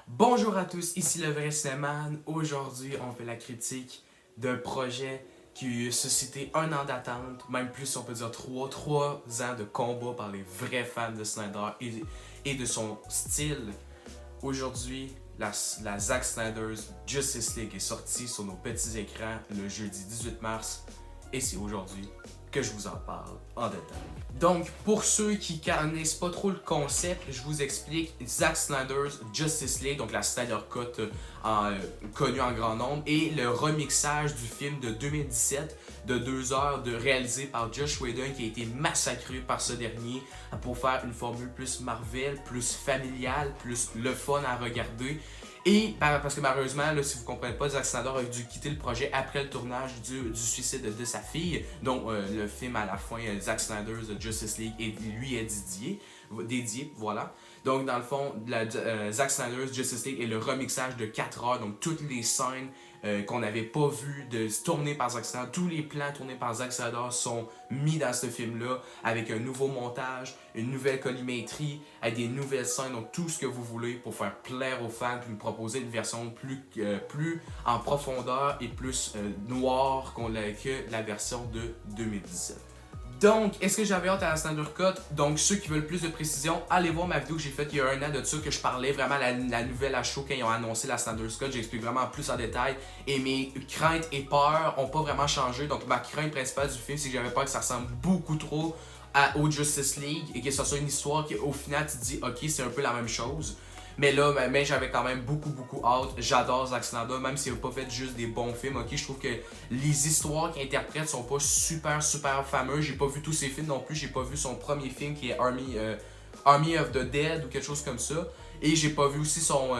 Bonjour à tous, ici le vrai Cinéman. Aujourd'hui, on fait la critique d'un projet qui a eu suscité un an d'attente, même plus on peut dire trois ans de combat par les vrais fans de Snyder et de son style. Aujourd'hui, la Zack Snyder's Justice League est sortie sur nos petits écrans le jeudi 18 mars et c'est aujourd'hui que je vous en parle en détail. Donc, pour ceux qui connaissent pas trop le concept, je vous explique Zack Snyder's Justice League, donc la Snyder Cut connue en grand nombre, et le remixage du film de 2017 de 2 heures réalisé par Joss Whedon qui a été massacré par ce dernier pour faire une formule plus Marvel, plus familiale, plus le fun à regarder. Et parce que malheureusement, là, si vous ne comprenez pas, Zack Snyder a dû quitter le projet après le tournage du suicide de sa fille. Donc le film à la fin, Zack Snyder's Justice League, lui est dédié, voilà. Donc dans le fond, Zack Snyder's Justice League est le remixage de 4 heures, donc toutes les scènes qu'on n'avait pas vues tournées par Zack Snyder, tous les plans tournés par Zack Snyder sont mis dans ce film-là avec un nouveau montage, une nouvelle collimétrie, avec des nouvelles scènes, donc tout ce que vous voulez pour faire plaire aux fans, puis nous proposer une version plus en profondeur et plus noire que la version de 2017. Donc, est-ce que j'avais hâte à la Snyder Cut? Donc, ceux qui veulent plus de précision, allez voir ma vidéo que j'ai faite il y a un an de ça, que je parlais vraiment la nouvelle à chaud quand ils ont annoncé la Snyder Cut. J'explique vraiment plus en détail. Et mes craintes et peurs n'ont pas vraiment changé. Donc, ma crainte principale du film, c'est que j'avais peur que ça ressemble beaucoup trop au Justice League et que ce soit une histoire qui, au final, tu te dis, ok, c'est un peu la même chose. Mais là, j'avais quand même beaucoup hâte. J'adore Zack Snyder, même s'il n'a pas fait juste des bons films. Ok, je trouve que les histoires qu'il interprète sont pas super fameuses. J'ai pas vu tous ses films non plus. J'ai pas vu son premier film qui est Army of the Dead ou quelque chose comme ça. Et j'ai pas vu aussi son...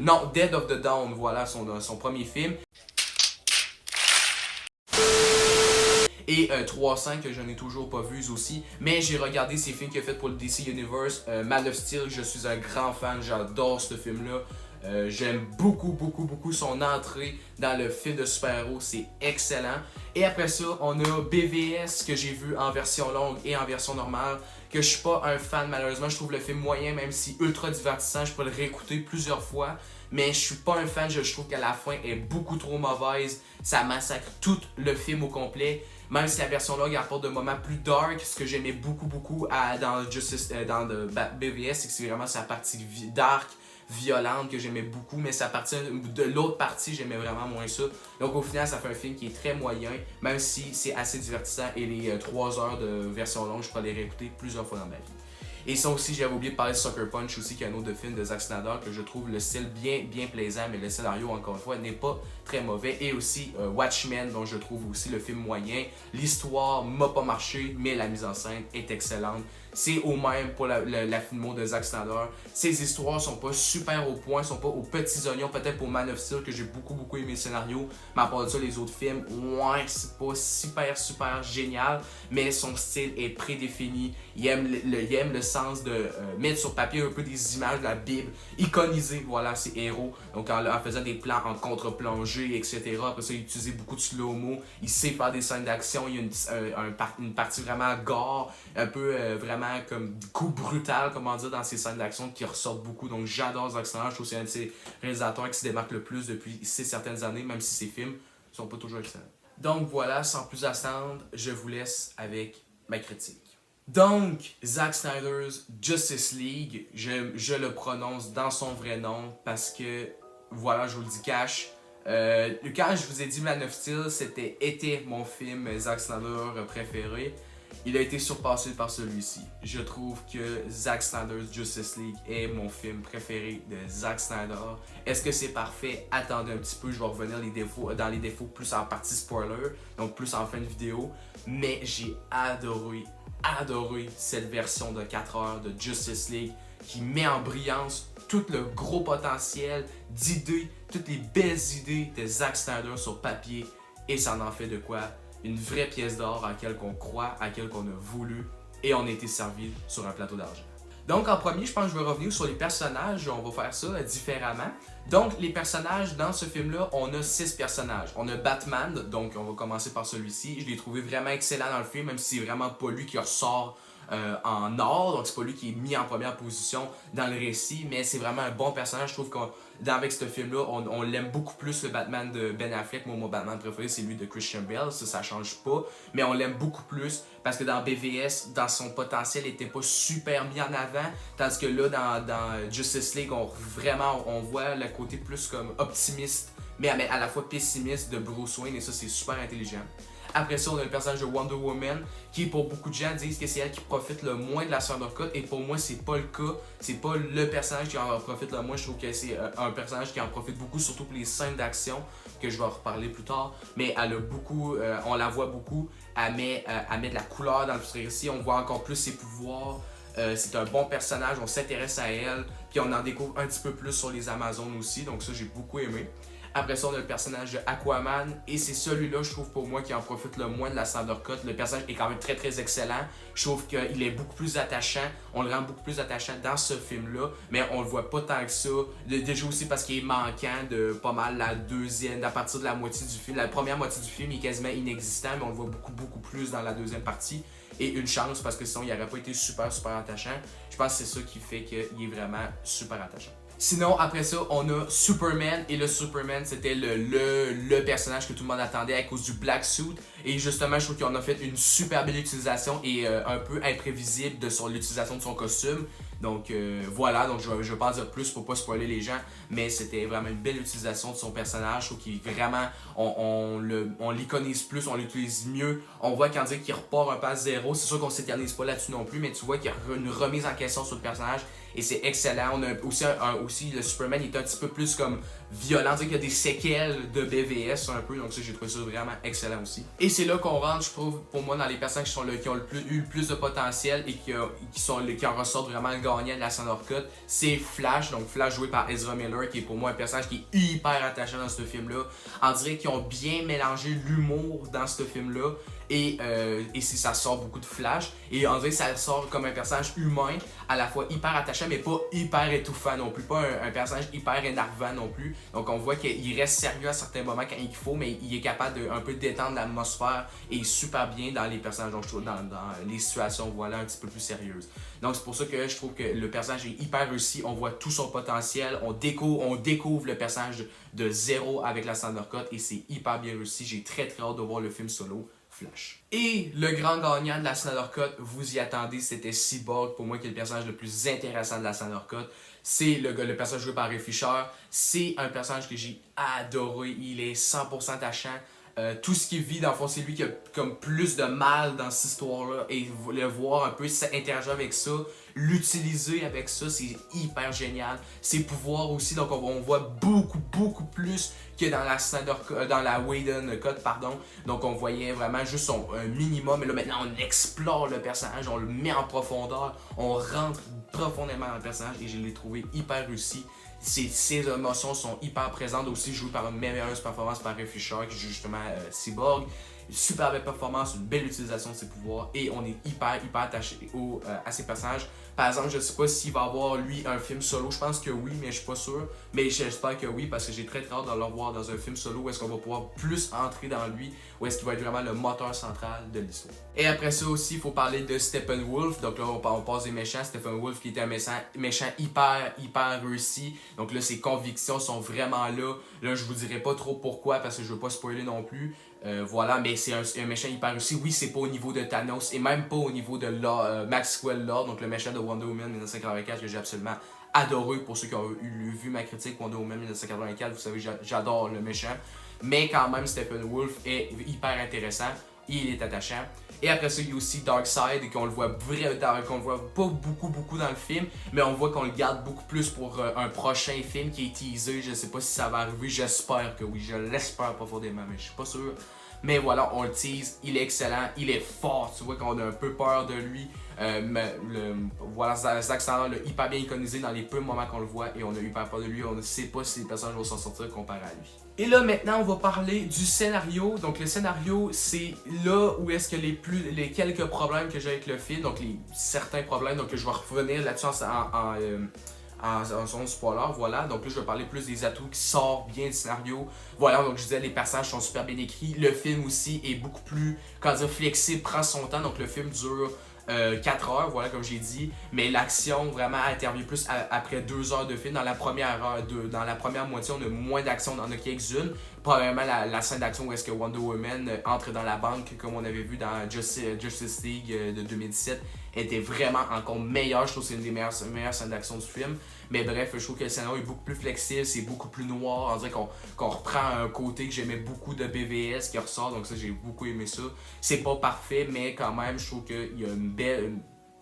non, Dead of the Dawn, voilà, son premier film. Et 300 que je n'ai toujours pas vu aussi. Mais j'ai regardé ses films qu'il a fait pour le DC Universe. Man of Steel, je suis un grand fan, j'adore ce film-là. J'aime beaucoup son entrée dans le film de super-héros, c'est excellent. Et après ça, on a BVS que j'ai vu en version longue et en version normale. Que je suis pas un fan malheureusement, je trouve le film moyen, même si ultra divertissant, je peux le réécouter plusieurs fois. Mais je suis pas un fan, je trouve que la fin est beaucoup trop mauvaise. Ça massacre tout le film au complet. Même si la version longue apporte des moments plus dark, ce que j'aimais beaucoup dans BVS, c'est que c'est vraiment sa partie dark, violente que j'aimais beaucoup, mais sa partie de l'autre partie, j'aimais vraiment moins ça. Donc au final, ça fait un film qui est très moyen, même si c'est assez divertissant et les 3 heures de version longue, je pourrais les réécouter plusieurs fois dans ma vie. Et ça aussi, j'avais oublié de parler de Sucker Punch aussi, qui est un autre film de Zack Snyder, que je trouve le style bien plaisant, mais le scénario, encore une fois, n'est pas très mauvais. Et aussi Watchmen, dont je trouve aussi le film moyen. L'histoire m'a pas marché, mais la mise en scène est excellente. C'est au même pour la filmo de Zack Snyder. Ces histoires sont pas super au point, sont pas aux petits oignons, peut-être pour Man of Steel, que j'ai beaucoup aimé le scénario. Mais à part de ça, les autres films, ouais, c'est pas super génial, mais son style est prédéfini. Il aime le sens de mettre sur papier un peu des images de la Bible, iconiser, voilà, ses héros. Donc en faisant des plans en contre-plongée, etc. Après ça, il utilisait beaucoup de slow-mo. Il sait faire des scènes d'action. Il y a une partie vraiment gore, un peu vraiment comme coup brutal, comment dire, dans ces scènes d'action qui ressortent beaucoup. Donc j'adore Zack Snyder. Je trouve que c'est un de ses réalisateurs qui se démarque le plus depuis certaines années, même si ses films sont pas toujours excellents. Donc voilà, sans plus attendre, je vous laisse avec ma critique. Donc, Zack Snyder's Justice League, je le prononce dans son vrai nom parce que, voilà, je vous le dis cash. Quand je vous ai dit Man of Steel, était mon film Zack Snyder préféré. Il a été surpassé par celui-ci. Je trouve que Zack Snyder's Justice League est mon film préféré de Zack Snyder. Est-ce que c'est parfait? Attendez un petit peu, je vais revenir dans les défauts plus en partie spoiler, donc plus en fin de vidéo. Mais j'ai adoré cette version de 4 heures de Justice League qui met en brillance tout le gros potentiel d'idées, toutes les belles idées de Zack Snyder sur papier, et ça en fait de quoi une vraie pièce d'or à laquelle on croit, à laquelle on a voulu, et on a été servi sur un plateau d'argent. Donc en premier, je pense que je vais revenir sur les personnages, on va faire ça différemment. Donc les personnages dans ce film-là, on a 6 personnages. On a Batman, donc on va commencer par celui-ci. Je l'ai trouvé vraiment excellent dans le film, même si c'est vraiment pas lui qui ressort en or, donc c'est pas lui qui est mis en première position dans le récit, mais c'est vraiment un bon personnage. Je trouve qu'avec ce film-là, on l'aime beaucoup plus, le Batman de Ben Affleck. Moi, mon Batman préféré, c'est lui de Christian Bale, ça change pas, mais on l'aime beaucoup plus parce que dans BVS, dans son potentiel, il était pas super mis en avant, tandis que là, dans Justice League, on voit le côté plus comme optimiste, mais à la fois pessimiste de Bruce Wayne, et ça, c'est super intelligent. Après ça, on a le personnage de Wonder Woman, qui pour beaucoup de gens disent que c'est elle qui profite le moins de la Snyder Cut, et pour moi, c'est pas le cas. C'est pas le personnage qui en profite le moins. Je trouve que c'est un personnage qui en profite beaucoup, surtout pour les scènes d'action, que je vais en reparler plus tard. Mais elle a beaucoup, on la voit beaucoup, elle met de la couleur dans le récit, on voit encore plus ses pouvoirs. C'est un bon personnage, on s'intéresse à elle, puis on en découvre un petit peu plus sur les Amazones aussi, donc ça j'ai beaucoup aimé. Après ça, on a le personnage de Aquaman, et c'est celui-là, je trouve, pour moi, qui en profite le moins de la Snyder Cut. Le personnage est quand même très très excellent. Je trouve qu'il est beaucoup plus attachant. On le rend beaucoup plus attachant dans ce film-là, mais on le voit pas tant que ça. Déjà aussi parce qu'il est manquant de pas mal à partir de la moitié du film. La première moitié du film est quasiment inexistant, mais on le voit beaucoup plus dans la deuxième partie. Et une chance, parce que sinon, il n'aurait pas été super attachant. Je pense que c'est ça qui fait qu'il est vraiment super attachant. Sinon, après ça, on a Superman, et le Superman, c'était le personnage que tout le monde attendait à cause du black suit, et justement, je trouve qu'on a fait une super belle utilisation et un peu imprévisible de l'utilisation de son costume. Donc voilà, donc je vais pas en dire plus pour pas spoiler les gens, mais c'était vraiment une belle utilisation de son personnage. Je trouve qu'il vraiment, on l'iconise plus, on l'utilise mieux. On voit qu'on dirait qu'il repart un pas à zéro. C'est sûr qu'on s'éternise pas là-dessus non plus, mais tu vois qu'il y a une remise en question sur le personnage, et c'est excellent. On a aussi le Superman, il est un petit peu plus comme violent, qu'il y a des séquelles de BVS un peu, donc ça j'ai trouvé ça vraiment excellent aussi. Et c'est là qu'on rentre, je trouve, pour moi, dans les personnages qui ont eu le plus de potentiel et qui en ressortent vraiment gagnants de la Snyder Cut. C'est Flash, donc Flash joué par Ezra Miller, qui est pour moi un personnage qui est hyper attachant dans ce film-là. On dirait qu'ils ont bien mélangé l'humour dans ce film-là, et ça sort beaucoup de Flash, et on dirait que ça sort comme un personnage humain, à la fois hyper attachant mais pas hyper étouffant non plus, pas un personnage hyper énervant non plus. Donc on voit qu'il reste sérieux à certains moments quand il faut, mais il est capable de un peu détendre l'atmosphère, et super bien dans les personnages, donc je trouve dans les situations, voilà, un petit peu plus sérieuses. Donc c'est pour ça que je trouve que le personnage est hyper réussi, on voit tout son potentiel, on découvre le personnage de zéro avec la Snyder Cut, et c'est hyper bien réussi. J'ai très hâte de voir le film solo Flash. Et le grand gagnant de la Snyder Cut, vous y attendez, c'était Cyborg, pour moi qui est le personnage le plus intéressant de la Snyder Cut. C'est le personnage joué par Ray Fisher. C'est un personnage que j'ai adoré, il est 100% attachant. Tout ce qu'il vit, dans le fond, c'est lui qui a comme plus de mal dans cette histoire-là, et le voir un peu interagir avec ça, l'utiliser avec ça, c'est hyper génial. Ses pouvoirs aussi, donc on voit beaucoup plus que dans la Whedon Cut, pardon. Donc on voyait vraiment juste son minimum, et là maintenant on explore le personnage, on le met en profondeur, on rentre profondément dans le personnage, et je l'ai trouvé hyper réussi. Ses émotions sont hyper présentes, aussi jouées par une merveilleuse performance par Ray Fisher, qui joue justement Cyborg. Une super belle performance, une belle utilisation de ses pouvoirs, et on est hyper attaché à ses personnages. Par exemple, je sais pas s'il va avoir lui un film solo, je pense que oui, mais je suis pas sûr. Mais j'espère que oui, parce que j'ai très hâte de le voir dans un film solo, où est-ce qu'on va pouvoir plus entrer dans lui, où est-ce qu'il va être vraiment le moteur central de l'histoire. Et après ça aussi, il faut parler de Steppenwolf. Donc là, on passe des méchants. Steppenwolf qui était un méchant hyper réussi. Donc là, ses convictions sont vraiment là. Là, je vous dirai pas trop pourquoi, parce que je veux pas spoiler non plus. Voilà, mais c'est un méchant hyper réussi. Oui, c'est pas au niveau de Thanos, et même pas au niveau de Maxwell Lord, donc le méchant de Wonder Woman 1984, que j'ai absolument adoré. Pour ceux qui ont vu ma critique Wonder Woman 1984, vous savez, j'adore le méchant. Mais quand même, Steppenwolf est hyper intéressant, il est attachant. Et après ça, il y a aussi Darkseid, qu'on le voit pas beaucoup dans le film, mais on voit qu'on le garde beaucoup plus pour un prochain film qui est teasé. Je sais pas si ça va arriver, j'espère que oui, je l'espère profondément, mais je suis pas sûr. Mais voilà, on le tease, il est excellent, il est fort, tu vois qu'on a un peu peur de lui. Voilà, Zack Snyder l'a hyper bien iconisé dans les peu moments qu'on le voit, et on a hyper peur de lui, on ne sait pas si les personnages vont s'en sortir comparé à lui. Et là maintenant on va parler du scénario. Donc le scénario, c'est là où est-ce que les quelques problèmes que j'ai avec le film, donc certains problèmes, donc je vais revenir là-dessus en zone spoiler, voilà. Donc là je vais parler plus des atouts qui sortent bien du scénario. Voilà, donc je disais, les personnages sont super bien écrits, le film aussi est beaucoup plus, flexible, prend son temps, donc le film dure 4 heures, voilà, comme j'ai dit, mais l'action vraiment intervient plus après 2 heures de film. Dans la première dans la première moitié, on a moins d'action, on en a quelques-unes. Probablement la scène d'action où est-ce que Wonder Woman entre dans la banque, comme on avait vu dans Justice League de 2017, était vraiment encore meilleure. Je trouve que c'est une des meilleures scènes d'action du film. Mais bref, je trouve que le scénario est beaucoup plus flexible, c'est beaucoup plus noir. On dirait qu'on reprend un côté que j'aimais beaucoup de BVS qui ressort, donc ça, j'ai beaucoup aimé ça. C'est pas parfait, mais quand même, je trouve qu'il y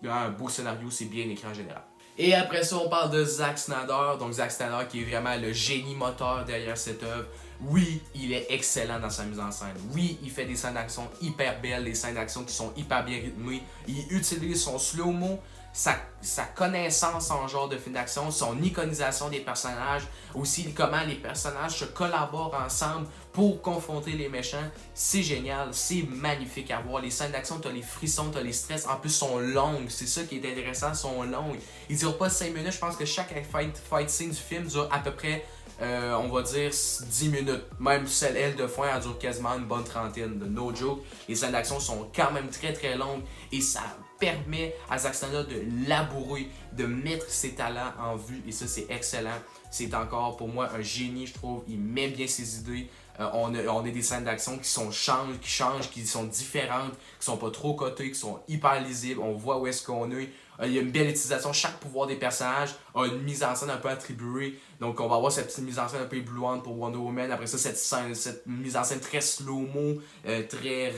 a un beau scénario, c'est bien écrit en général. Et après ça, on parle de Zack Snyder. Donc Zack Snyder qui est vraiment le génie moteur derrière cette œuvre. Oui, il est excellent dans sa mise en scène. Oui, il fait des scènes d'action hyper belles, des scènes d'action qui sont hyper bien rythmées. Il utilise son slow-mo, sa connaissance en genre de film d'action, son iconisation des personnages, aussi comment les personnages se collaborent ensemble pour confronter les méchants. C'est génial, c'est magnifique à voir. Les scènes d'action, t'as les frissons, t'as les stress, en plus sont longues, c'est ça qui est intéressant, sont longues. Ils durent pas 5 minutes, je pense que chaque fight scene du film dure à peu près on va dire 10 minutes. Même celle, elle, de fin, elle dure quasiment une bonne trentaine. De no joke. Les scènes d'action sont quand même très très longues et ça permet à Zack Snyder de labourer, de mettre ses talents en vue et ça c'est excellent. C'est encore pour moi un génie, je trouve. Il met bien ses idées. On a des scènes d'action qui changent, qui sont différentes, qui sont pas trop cotées, qui sont hyper lisibles. On voit où est-ce qu'on est. Il y a une belle utilisation. Chaque pouvoir des personnages a une mise en scène un peu attribuée. Donc on va avoir cette petite mise en scène un peu éblouante pour Wonder Woman. Après ça, cette mise en scène très slow-mo, très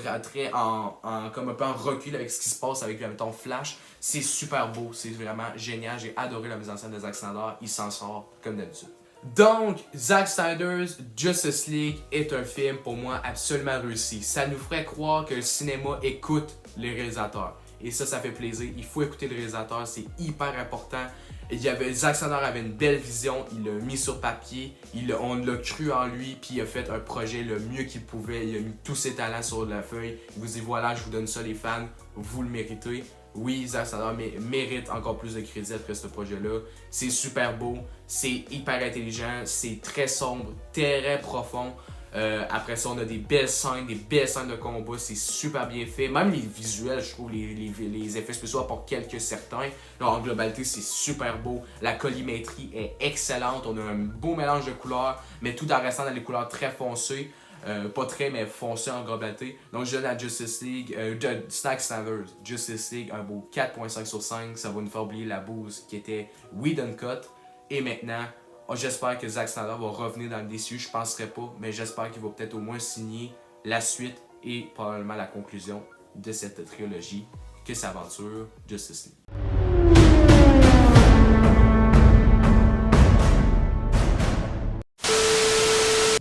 comme un peu en recul avec ce qui se passe avec, mettons, Flash. C'est super beau, c'est vraiment génial. J'ai adoré la mise en scène de Zack Snyder. Il s'en sort comme d'habitude. Donc, Zack Snyder's Justice League est un film pour moi absolument réussi. Ça nous ferait croire que le cinéma écoute les réalisateurs. Et ça fait plaisir. Il faut écouter le réalisateur, c'est hyper important. Zack Snyder avait une belle vision, il l'a mis sur papier, on l'a cru en lui, puis il a fait un projet le mieux qu'il pouvait. Il a mis tous ses talents sur la feuille. Il vous dit voilà, je vous donne ça les fans, vous le méritez. Oui, Zack Snyder mérite encore plus de crédit après ce projet-là. C'est super beau, c'est hyper intelligent, c'est très sombre, très profond. Après ça, on a des belles scènes de combat, c'est super bien fait. Même les visuels, je trouve, les effets spéciaux apportent quelques certains. Là, en globalité, c'est super beau. La colorimétrie est excellente. On a un beau mélange de couleurs, mais tout en restant dans les couleurs très foncées. Pas très, mais foncé en globalité. Donc, je donne à Justice League, Zack Snyder's Justice League un beau 4.5 sur 5. Ça va nous faire oublier la bouse qui était Whedon Cut. Et maintenant, j'espère que Zack Snyder va revenir dans le DCU. Je penserais pas, mais j'espère qu'il va peut-être au moins signer la suite et probablement la conclusion de cette trilogie que s'aventure Justice League.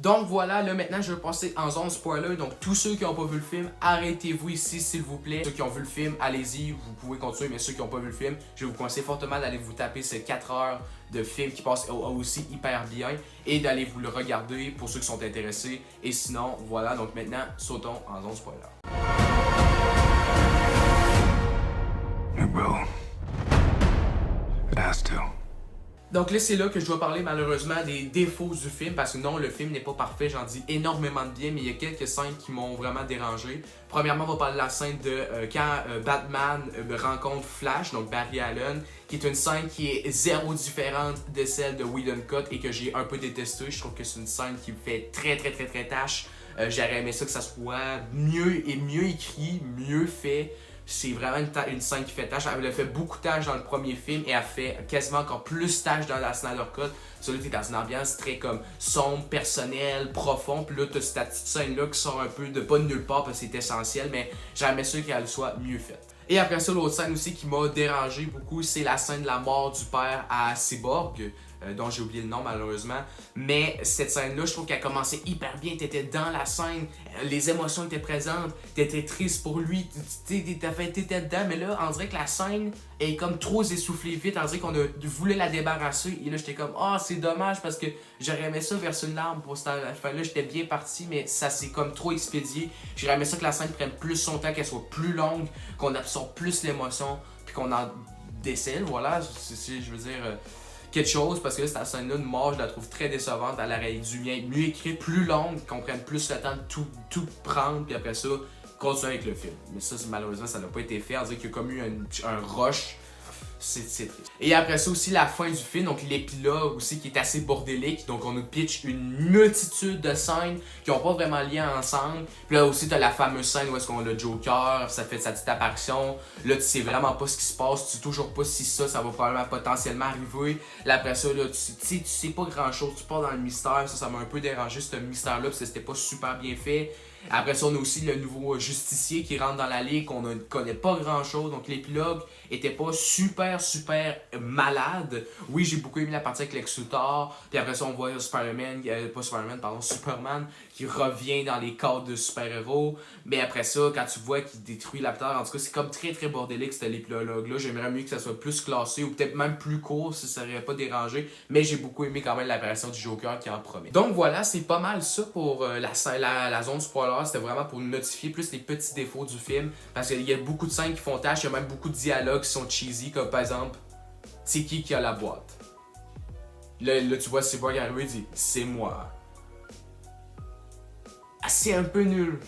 Donc voilà, là maintenant je vais passer en zone spoiler. Donc tous ceux qui n'ont pas vu le film, arrêtez-vous ici s'il vous plaît. Ceux qui ont vu le film, allez-y, vous pouvez continuer. Mais ceux qui n'ont pas vu le film, je vous conseille fortement d'aller vous taper ces 4 heures de film qui passe aussi hyper bien. Et d'aller vous le regarder pour ceux qui sont intéressés. Et sinon, voilà, donc maintenant, sautons en zone spoiler. It will. It has to. Donc là, c'est là que je dois parler malheureusement des défauts du film, parce que non, le film n'est pas parfait, j'en dis énormément de bien, mais il y a quelques scènes qui m'ont vraiment dérangé. Premièrement, on va parler de la scène de quand Batman rencontre Flash, donc Barry Allen, qui est une scène qui est zéro différente de celle de Whedon Cut et que j'ai un peu détesté. Je trouve que c'est une scène qui me fait très tâche. J'aurais aimé ça que ça soit mieux écrit, mieux fait. C'est vraiment une scène qui fait tâche. Elle a fait beaucoup de tâches dans le premier film et elle fait quasiment encore plus tâches dans la Snyder Cut. Celui qui est dans une ambiance très comme sombre, personnelle, profond. Puis là, tu as cette petite scène-là qui sort un peu de pas de nulle part parce que c'est essentiel, mais j'aimerais sûr qu'elle soit mieux faite. Et après ça, l'autre scène aussi qui m'a dérangé beaucoup, c'est la scène de la mort du père à Cyborg. Dont j'ai oublié le nom malheureusement. Mais cette scène-là, je trouve qu'elle commençait hyper bien. T'étais dans la scène, les émotions étaient présentes, t'étais triste pour lui, t'étais dedans. Mais là, on dirait que la scène est comme trop essoufflée vite. On dirait qu'on voulait la débarrasser. Et là, j'étais comme, c'est dommage parce que j'aurais aimé ça verser une larme pour cette fin-là. J'étais bien parti, mais ça s'est comme trop expédié. J'aurais aimé ça que la scène prenne plus son temps, qu'elle soit plus longue, qu'on absorbe plus l'émotion, puis qu'on en décèle. Voilà, je veux dire. Quelque chose, parce que là, cette scène-là de mort, je la trouve très décevante. Elle aurait dû mieux écrire, plus longue, qu'on prenne plus le temps de tout prendre, puis après ça, continuer avec le film. Mais ça, malheureusement, ça n'a pas été fait. On dirait qu'il y a comme eu un rush. C'est triste. Et après ça aussi, la fin du film, donc l'épilogue aussi qui est assez bordélique. Donc on nous pitch une multitude de scènes qui n'ont pas vraiment lien ensemble. Puis là aussi, t'as la fameuse scène où est-ce qu'on a le Joker, ça fait sa petite apparition. Là, tu sais vraiment pas ce qui se passe, tu sais toujours pas si ça va probablement potentiellement arriver. Là après ça, là, tu sais pas grand chose, tu pars dans le mystère. Ça m'a un peu dérangé ce mystère-là parce que c'était pas super bien fait. Après ça, on a aussi le nouveau justicier qui rentre dans la ligue, on ne connaît pas grand chose. Donc l'épilogue était pas super malade. Oui, j'ai beaucoup aimé la partie avec Lex Luthor. Puis après ça, on voit Superman qui revient dans les cadres de super-héros. Mais après ça, quand tu vois qu'il détruit la Terre, en tout cas, c'est comme très bordélique cet épilogue-là. J'aimerais mieux que ça soit plus classé ou peut-être même plus court si ça n'aurait pas dérangé. Mais j'ai beaucoup aimé quand même l'apparition du Joker qui en promet. Donc voilà, c'est pas mal ça pour la zone spoiler. C'était vraiment pour notifier plus les petits défauts du film. Parce qu'il y a beaucoup de scènes qui font tâche, il y a même beaucoup de dialogues qui sont cheesy, comme par exemple, c'est qui a la boîte? Là tu vois Cyborg arriver, il dit, c'est moi. Ah, c'est un peu nul.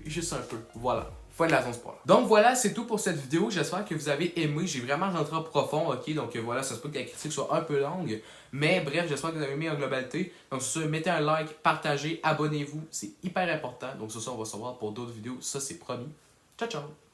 Juste un peu. Voilà. Fin de la zone spoiler. Donc voilà, c'est tout pour cette vidéo. J'espère que vous avez aimé. J'ai vraiment rentré en profond, ok? Donc voilà, ça se peut que la critique soit un peu longue. Mais bref, j'espère que vous avez aimé en globalité. Donc sur ce, mettez un like, partagez, abonnez-vous. C'est hyper important. Donc sur ça, on va se revoir pour d'autres vidéos. Ça, c'est promis. Ciao, ciao!